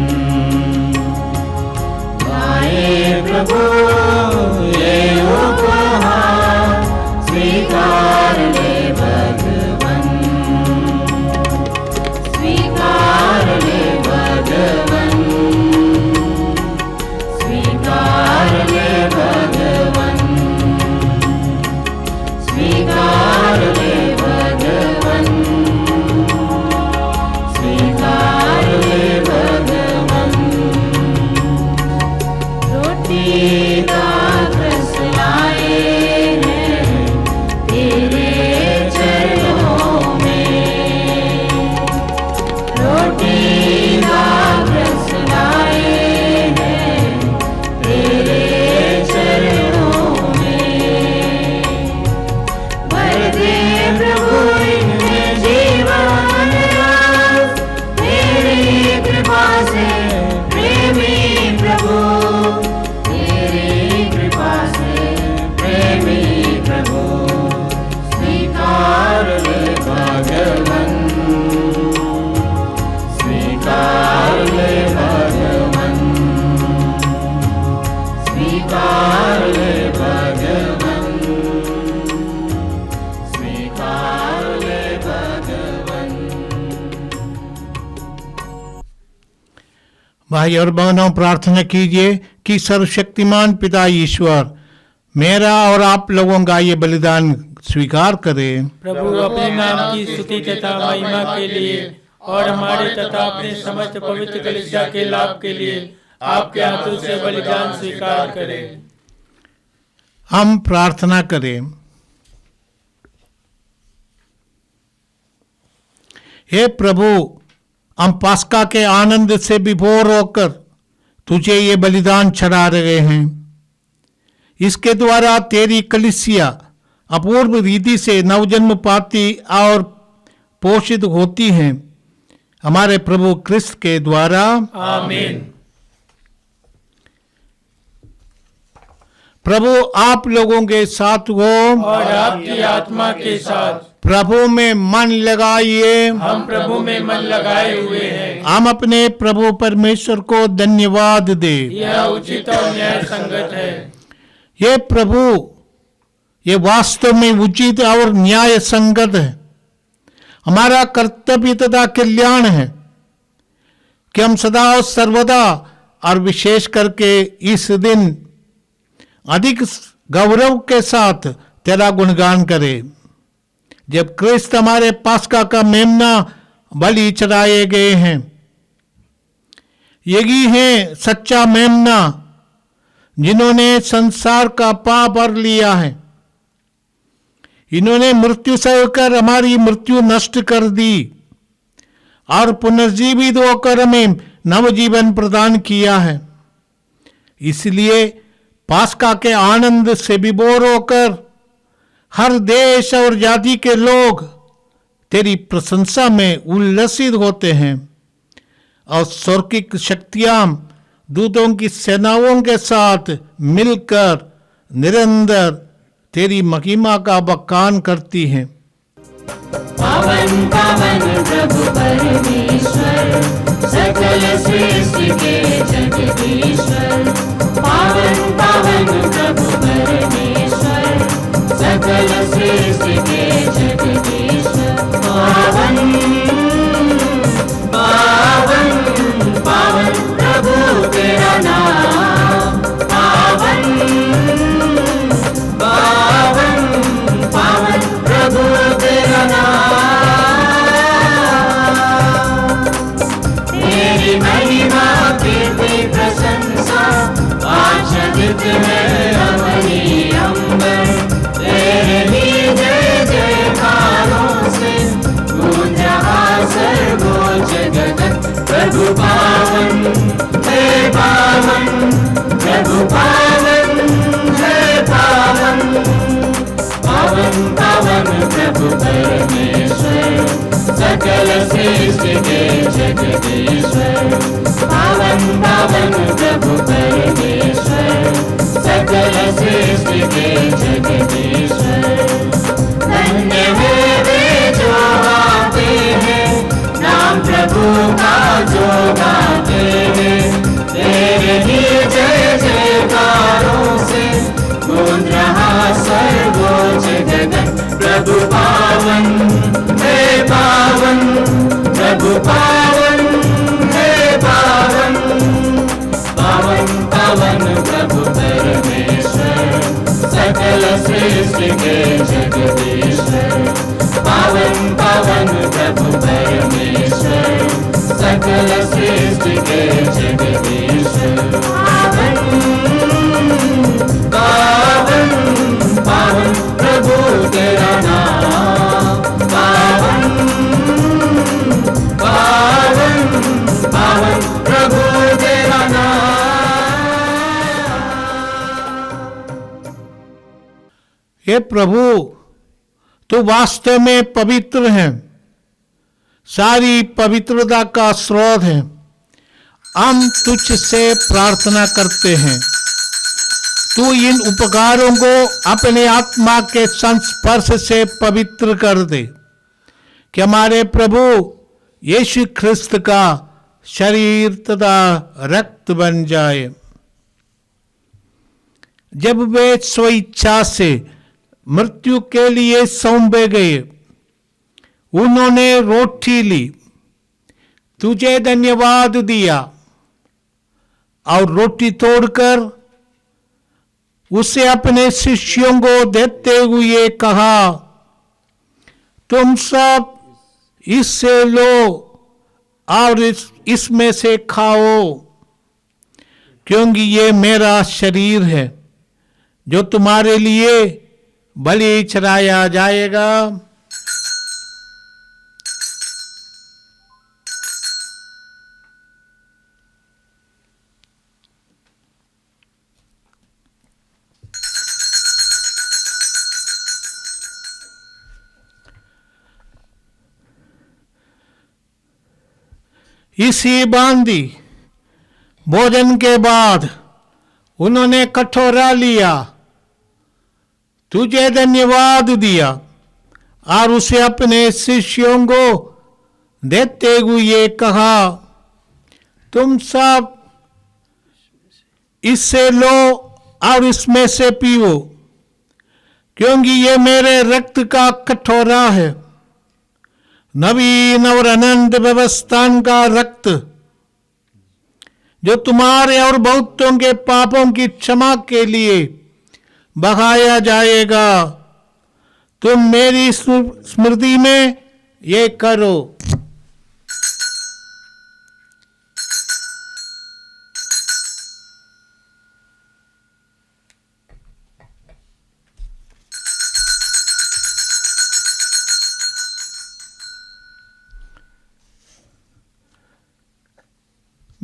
Speaker 1: लाए प्रभु ये उपहार स्वीकार ले भगवन। स्वीकार ले भगवन। स्वीकार ले भगवन। स्वीकार ले भगवन। स्वीकार ले भगवन। रोटी का रस लाए हैं तेरे चरणों में। रोटी का रस लाए हैं तेरे चरणों में। भर दे प्रभु इनमें जीवन रस, तेरी कृपा से प्रेमी प्रभु। तेरी कृपा से प्रेमी प्रभु। स्वीकार ले भगवन। स्वीकार ले भगवन। स्वीकार ले भगवन। स्वीकार ले भगवन।
Speaker 2: भाई और बहनों, प्रार्थना कीजिए कि सर्वशक्तिमान पिता ईश्वर मेरा और आप लोगों का ये बलिदान स्वीकार करे।
Speaker 3: प्रभु अपने नाम की स्तुति तथा महिमा के लिए और हमारे तथा अपने समस्त पवित्र कलीसिया के लाभ के लिए आपके हाथों से बलिदान स्वीकार करें।
Speaker 2: हम प्रार्थना करें। हे प्रभु, हम पास्का के आनंद से विभोर होकर तुझे ये बलिदान चढ़ा रहे हैं। इसके द्वारा तेरी कलीसिया अपूर्व रीति से नवजन्म पाती और पोषित होती है, हमारे प्रभु क्रिस्त के द्वारा।
Speaker 3: आमीन।
Speaker 2: प्रभु आप लोगों के साथ हो
Speaker 3: और आपकी आत्मा के साथ।
Speaker 2: प्रभु में मन लगाइए।
Speaker 3: हम प्रभु में मन लगाए हुए हैं।
Speaker 2: हम अपने प्रभु परमेश्वर को धन्यवाद दे।
Speaker 3: यह उचित और न्याय संगत है।
Speaker 2: ये प्रभु, ये वास्तव में उचित और न्याय संगत है। हमारा कर्तव्य तथा कल्याण है कि हम सदा और सर्वदा और विशेष करके इस दिन अधिक गौरव के साथ तेरा गुणगान करें, जब क्रिस्त हमारे पास्का का मेमना बलि चढ़ाए गए हैं। यही है सच्चा मेमना जिन्होंने संसार का पाप भर लिया है। इन्होंने मृत्यु सहकर हमारी मृत्यु नष्ट कर दी और पुनर्जीवित होकर हमें नवजीवन प्रदान किया है। इसलिए पास्का के आनंद से विभोर होकर हर देश और जाति के लोग तेरी प्रशंसा में उल्लसित होते हैं और स्वर्गिक शक्तियां दूतों की सेनाओं के साथ मिलकर निरंतर तेरी महिमा का बखान करती हैं।
Speaker 1: पावन पावन प्रभु परमेश्वर, सकल सृष्टि के जगदीश्वर। पावन पावन प्रभु परमेश्वर, सकल सृष्टि के जगदीश्वर। पावन पावन पावन प्रभु तेरा नाम। पावन पावन पावन प्रभु तेरा नाम। तेरी महिमा कीर्ति प्रशंसा आच्छादित है अवनी अंबर। तेरे ही जय जयकारों से गूंज रहा सर्वोच्च गगन। प्रभु पावन है पावन, प्रभु पावन है पावन। पावन पावन प्रभु परमेश्वर, सकल सृष्टि के जगदीश्वर। पावन पावन प्रभु परमेश्वर, सकल सृष्टि के जगदीश्वर। धन्य है वे जो आते हैं, नाम प्रभु का जो गाते हैं। तेरे ही जय जयकारों से गूंज रहा सर्वोच्च गगन। प्रभु पावन है पावन, प्रभु पावन है पावन। पावन पावन प्रभु परमेश्वर, सकल सृष्टि के जगदीश्वर। पावन पावन प्रभु परमेश्वर, सकल सृष्टि के जगदीश्वर। पावन पावन पावन प्रभु तेरा नाम। पावन पावन पावन प्रभु तेरा नाम।
Speaker 2: हे प्रभु, तू वास्तव में पवित्र है, सारी पवित्रता का स्रोत है। हम तुझसे प्रार्थना करते हैं, तू इन उपकारों को अपने आत्मा के संस्पर्श से पवित्र कर दे कि हमारे प्रभु यीशु ख्रिस्त का शरीर तथा रक्त बन जाए। जब वे स्वेच्छा से मृत्यु के लिए सौंपे गए, उन्होंने रोटी ली, तुझे धन्यवाद दिया और रोटी तोड़कर उसे अपने शिष्यों को देते हुए कहा, तुम सब इससे लो और इसमें से खाओ, क्योंकि ये मेरा शरीर है जो तुम्हारे लिए बलि चढ़ाया जाएगा। इसी बांधी भोजन के बाद उन्होंने कटोरा लिया, तुझे धन्यवाद दिया और उसे अपने शिष्यों को देते हुए कहा, तुम सब इससे लो और इसमें से पियो, क्योंकि ये मेरे रक्त का कटोरा है, नवीन और अनंत व्यवस्था का रक्त, जो तुम्हारे और बहुतों के पापों की क्षमा के लिए बहाया जाएगा। तुम मेरी स्मृति में ये करो।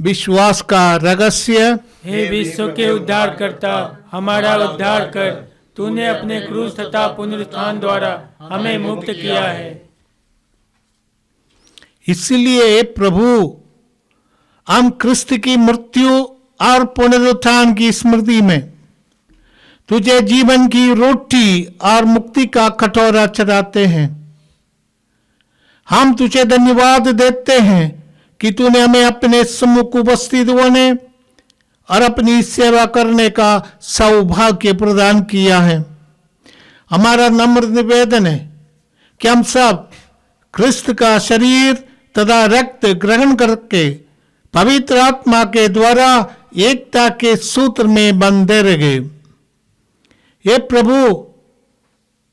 Speaker 2: विश्वास का रहस्य।
Speaker 3: हे विश्व के उद्धार करता, हमारा उद्धार कर। तूने अपने क्रूस तथा पुनरुत्थान द्वारा हमें मुक्त किया है।
Speaker 2: इसलिए प्रभु, हम क्रिस्त की मृत्यु और पुनरुत्थान की स्मृति में तुझे जीवन की रोटी और मुक्ति का कटोरा चढ़ाते हैं। हम तुझे धन्यवाद देते हैं कि तूने हमें अपने सम्मुख उपस्थित होने और अपनी सेवा करने का सौभाग्य प्रदान किया है। हमारा नम्र निवेदन है कि हम सब क्रिस्त का शरीर तथा रक्त ग्रहण करके पवित्र आत्मा के द्वारा एकता के सूत्र में बंधे रहे। ये प्रभु,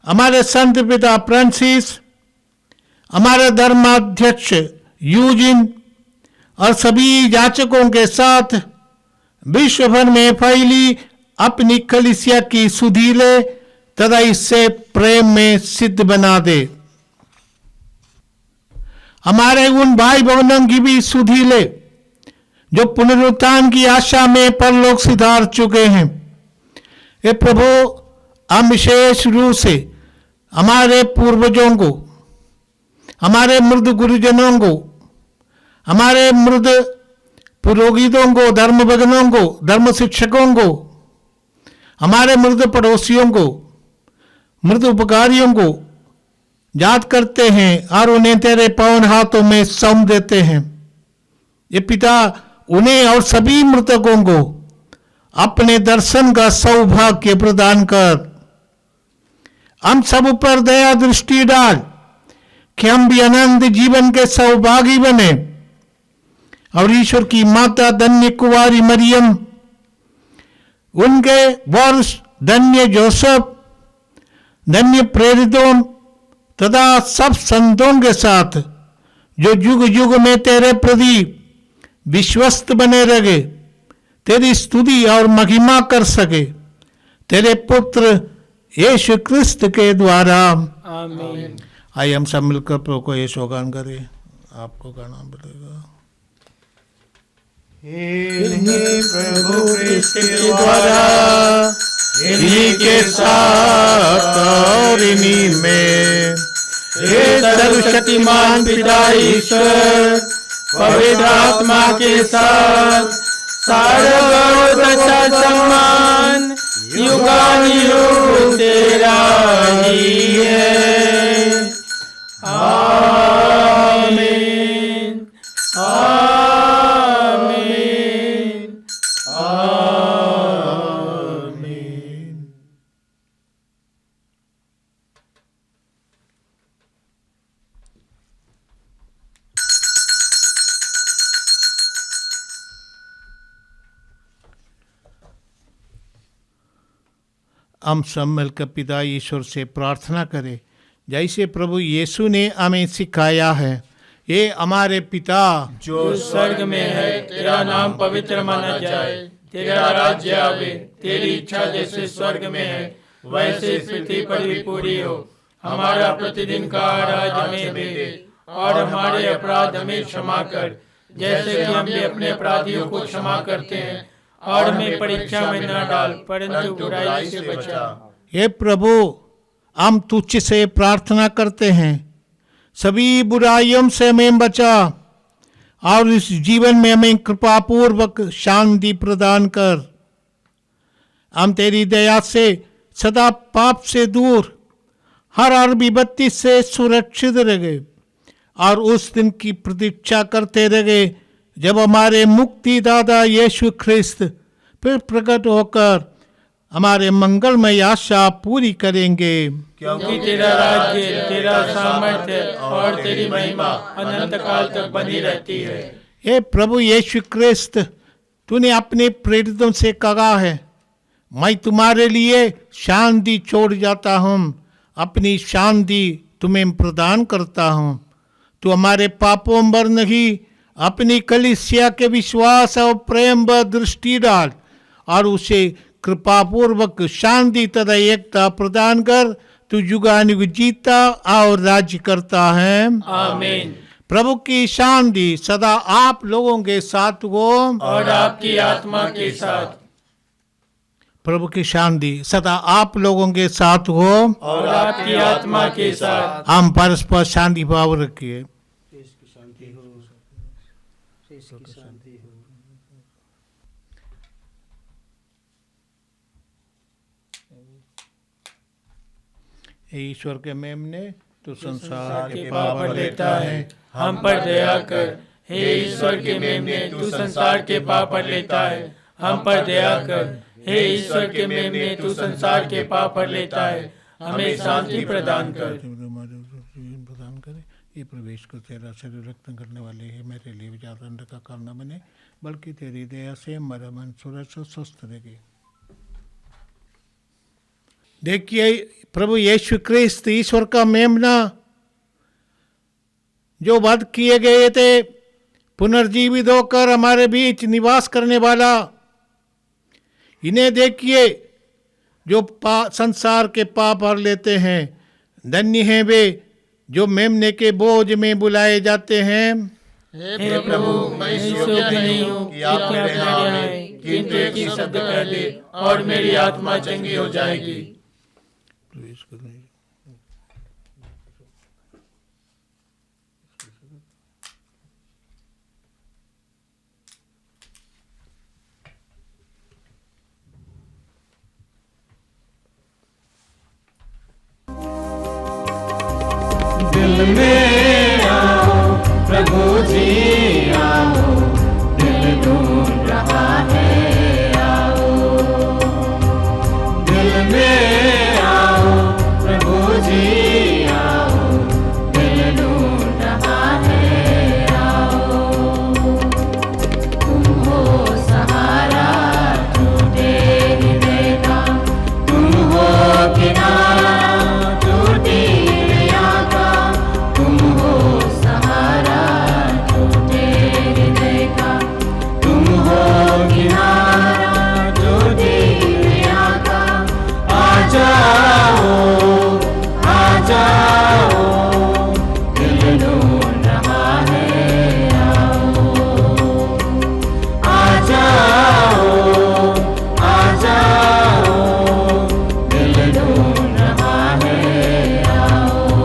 Speaker 2: हमारे संत पिता फ्रांसिस, हमारे धर्माध्यक्ष यूजिन और सभी याचकों के साथ विश्व भर में फैली अपनी कलीसिया की सुधि ले तथा इससे प्रेम में सिद्ध बना दे। हमारे उन भाई बहनों की भी सुधि ले जो पुनरुत्थान की आशा में परलोक सिधार चुके हैं। हे प्रभु, हम विशेष रूप से हमारे पूर्वजों को, हमारे मृद गुरुजनों को, हमारे मृद पुरोहितों को, धर्म भगनों को, धर्म शिक्षकों को, हमारे मृद पड़ोसियों को, मृद उपकारियों को याद करते हैं और उन्हें तेरे पावन हाथों में सौंप देते हैं। ये पिता, उन्हें और सभी मृतकों को अपने दर्शन का सौभाग्य प्रदान कर। हम सब पर दया दृष्टि डाल कि हम भी अनंत जीवन के सौभागी बने और ईश्वर की माता धन्य कुंवारी मरियम, उनके वर्ष धन्य जोसेफ, धन्य प्रेरितों तथा सब संतों के साथ जो युग युग में तेरे प्रति विश्वस्त बने रहे, तेरी स्तुति और महिमा कर सके, तेरे पुत्र यीशु क्रिस्त के द्वारा।
Speaker 3: आमीन।
Speaker 2: आइए हम सब मिलकर प्रभु को ये सौगान करें। आपको गाना पड़ेगा।
Speaker 3: प्रभु क्रिस्त के द्वारा,
Speaker 2: इन्हीं के साथ और इन्हीं में
Speaker 3: हे सर्वशक्तिमान पिता ईश्वर, पवित्र आत्मा के साथ सारा गौरव तथा सम्मान युगानुयुग तेरा ही है। आमीन, आमीन, आमीन।
Speaker 2: हम सब मिलकर पिता ईश्वर से प्रार्थना करें जैसे प्रभु यीशु ने हमें सिखाया है। ये हमारे पिता
Speaker 3: जो स्वर्ग में है, तेरा नाम पवित्र माना जाए, तेरा राज्य आवे, तेरी इच्छा जैसे स्वर्ग में है वैसे इस पृथ्वी पर भी पूरी हो। हमारा प्रतिदिन का आहार हमें दे और हमारे अपराध हमें क्षमा कर, जैसे कि हम भी अपने अपराधियों को क्षमा करते हैं, और हमें परीक्षा में न डाल परंतु बुराई से बचा।
Speaker 2: हे प्रभु, हम तुझ से प्रार्थना करते हैं, सभी बुराइयों से हमें बचा और इस जीवन में हमें कृपापूर्वक शांति प्रदान कर। हम तेरी दया से सदा पाप से दूर, हर विपत्ति से सुरक्षित रहे और उस दिन की प्रतीक्षा करते रहे जब हमारे मुक्तिदाता यीशु ख्रिस्त फिर प्रकट होकर हमारे मंगलमय आशा पूरी करेंगे।
Speaker 3: क्योंकि तेरा राज्य, तेरा सामर्थ्य और तेरी महिमा अनंत काल तक बनी रहती है।
Speaker 2: हे प्रभु यीशु ख्रिस्त, तूने अपने प्रेरितों से कहा है, मैं तुम्हारे लिए शांति छोड़ जाता हूँ, अपनी शांति तुम्हें प्रदान करता हूँ। तू हमारे पापों पर नहीं, अपनी कलीसिया के विश्वास और प्रेम पर दृष्टि डाल और उसे कृपापूर्वक शांति तथा एकता प्रदान कर। तू युगानुयुग जीता और राज्य करता है।
Speaker 3: आमीन।
Speaker 2: प्रभु की शांति सदा आप लोगों के साथ हो
Speaker 3: और आपकी आत्मा के साथ।
Speaker 2: प्रभु की शांति सदा आप लोगों के साथ हो
Speaker 3: और आपकी आत्मा के साथ।
Speaker 2: हम परस्पर शांति भाव रखिए। ईश्वर के मेमने तो संसार
Speaker 3: के पाप पर लेता है, हम पर दया कर। हे ईश्वर के मेमने, तू संसार के पाप पर लेता है, हम पर दया कर। हे ईश्वर के मेमने, तू संसार के पाप पर लेता है, हमें शांति प्रदान कर।
Speaker 2: प्रदान करे। ये प्रवेश को तेरा शरीर रक्त करने वाले है, मेरे लिए विचार दंड का कारण न बने, बल्कि तेरी दया से मेरा मन सुरक्षित स्वस्थ रहे। देखिए प्रभु यीशु क्रिस्त ईश्वर का मेमना जो वध किए गए थे, पुनर्जीवित होकर हमारे बीच निवास करने वाला, इन्हें देखिए जो संसार के पाप हर लेते हैं। धन्य हैं वे जो मेमने के बोझ में बुलाए जाते हैं।
Speaker 3: हे प्रभु, मैं इस योग्य नहीं हूँ कि आप मेरे यहाँ आएं, किंतु एक ही शब्द कह दे और मेरी आत्मा चंगी हो जाएगी।
Speaker 2: प्रवेश करें।
Speaker 1: दिल में आओ प्रभु जी आओ, दिल ढूंढ रहा है आओ। दिल में आओ प्रभु जी आओ, दिल ढूंढ रहा है आओ। तुम हो सहारा टूटे हृदय का, तुम हो किनारा टूटी हृदय का, तुम हो सहारा टूटे हृदय का, तुम हो किनारा टूटी हृदय का। आ जाओ, आ जाओ, दिल ढूंढ रहा है आओ। आ जाओ, आ जाओ, दिल ढूंढ रहा है आओ।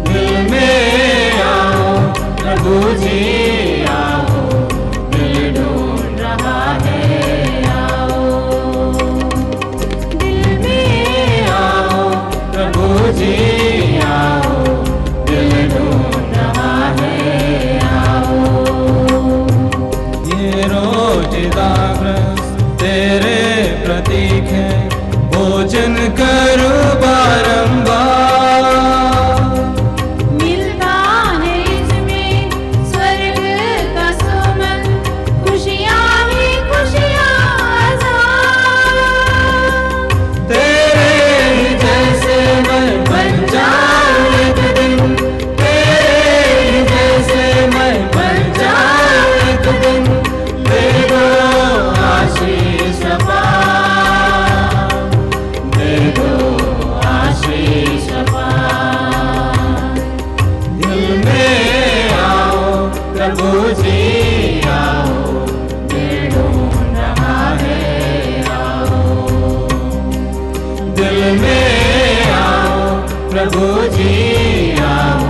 Speaker 1: दिल में आओ प्रभु जी आओ, दिल ढूंढ रहा है आओ। दिल में आओ प्रभु जी आओ, दिल ढूंढ रहा है आओ। ये रोज़दार तेरे प्रतीक है, भोजन करो बारंबार। मिलता है इसमें स्वर्ग का सुमन, खुशियाँ ही खुशियाँ आज़ाद। तेरे ही जैसे मैं बन जाऊँ एक दिन, तेरे ही जैसे मैं बन जाऊँ एक दिन। दे दो आशीष पार, दे दो आशीष पार। दिल में आओ प्रभु जी आओ, दिल ढूंढ रहा है आओ। दिल में आओ प्रभु जी आओ,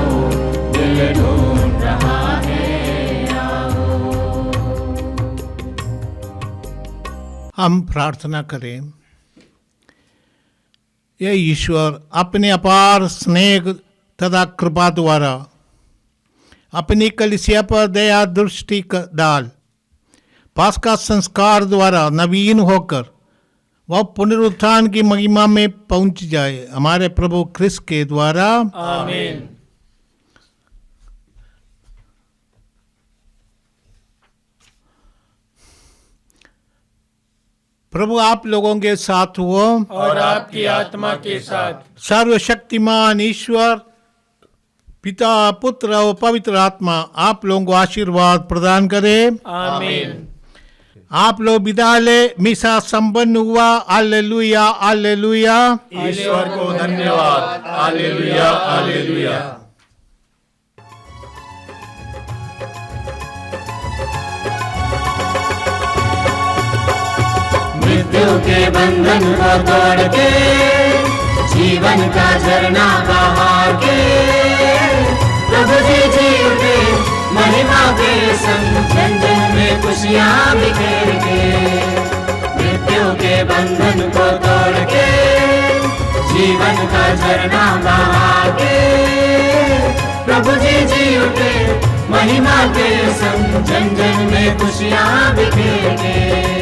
Speaker 1: दिल ढूंढ रहा है आओ।
Speaker 2: हम प्रार्थना करें। ये ईश्वर अपने अपार स्नेह तथा कृपा द्वारा अपनी कलीसिया पर दया दृष्टि डाल, पास्का संस्कार द्वारा नवीन होकर वह पुनरुत्थान की महिमा में पहुंच जाए, हमारे प्रभु क्रिस्त के द्वारा।
Speaker 3: आमीन।
Speaker 2: प्रभु आप लोगों के साथ हो
Speaker 3: और आपकी आत्मा के साथ।
Speaker 2: सर्वशक्तिमान ईश्वर पिता पुत्र और पवित्र आत्मा आप लोगों को आशीर्वाद प्रदान करे।
Speaker 3: आमीन।
Speaker 2: आप लोग विद्यालय मिसा संपन्न हुआ। Hallelujah hallelujah.
Speaker 1: ईश्वर को धन्यवाद। Hallelujah hallelujah. मृत्यु के बंधन को तोड़ के जीवन का झरना बहा के प्रभु जी उठे महिमा के संग, जन जन में खुशियाँ बिखेर के। मृत्यु के बंधन को तोड़ के जीवन का झरना बहा के प्रभु जी उठे महिमा के संग, जन जन में खुशियाँ बिखेर के।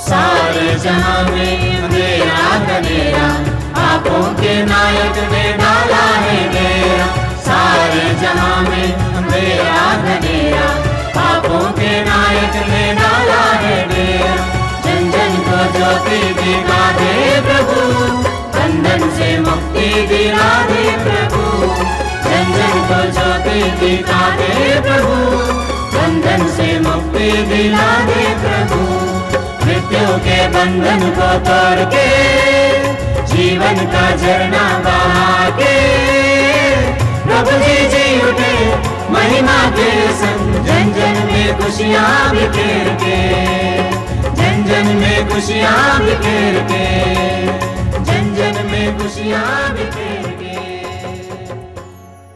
Speaker 1: सारे जहां में अंधेरा अंधेरा, पापों के नायक ने डाला है डेरा। सारे जहां में अंधेरा अंधेरा, पापों के नायक ने डाला है डेरा। जन जन को ज्योति दिखा दे प्रभु, बंधन से मुक्ति दिला दे प्रभु। जन जन को ज्योति दिखा दे प्रभु, बंधन से मुक्ति दिला दे प्रभु। मृत्यु के बंधन को तोड़ के जीवन का झरना बहा के प्रभु जी उठे महिमा के संग, जन जन में खुशियाँ बिखेर के। जन जन में खुशियाँ बिखेर के, जन जन में खुशियाँ बिखेर के।